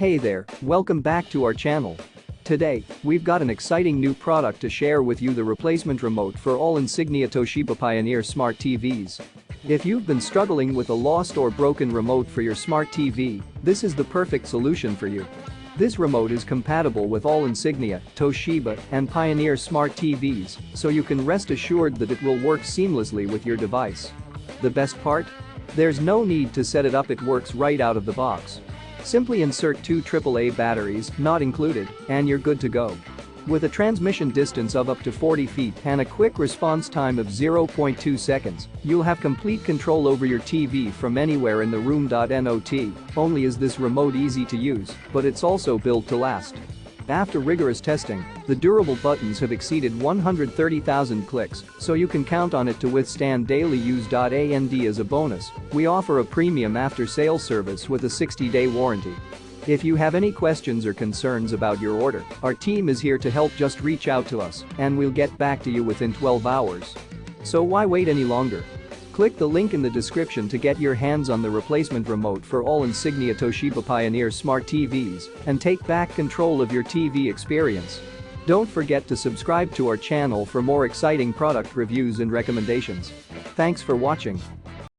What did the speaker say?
Hey there, welcome back to our channel. Today, we've got an exciting new product to share with you, the replacement remote for all Insignia Toshiba Pioneer smart TVs. If you've been struggling with a lost or broken remote for your smart TV, this is the perfect solution for you. This remote is compatible with all Insignia, Toshiba, and Pioneer smart TVs, so you can rest assured that it will work seamlessly with your device. The best part? There's no need to set it up, it works right out of the box. Simply insert two AAA batteries, not included, and you're good to go. With a transmission distance of up to 40 feet and a quick response time of 0.2 seconds, you'll have complete control over your TV from anywhere in the room. Not only is this remote easy to use, but it's also built to last. After rigorous testing, the durable buttons have exceeded 130,000 clicks, so you can count on it to withstand daily use. And as a bonus, we offer a premium after-sales service with a 60-day warranty. If you have any questions or concerns about your order, our team is here to help. Just reach out to us and we'll get back to you within 12 hours. So why wait any longer? Click the link in the description to get your hands on the replacement remote for all Insignia Toshiba Pioneer smart TVs and take back control of your TV experience. Don't forget to subscribe to our channel for more exciting product reviews and recommendations. Thanks for watching.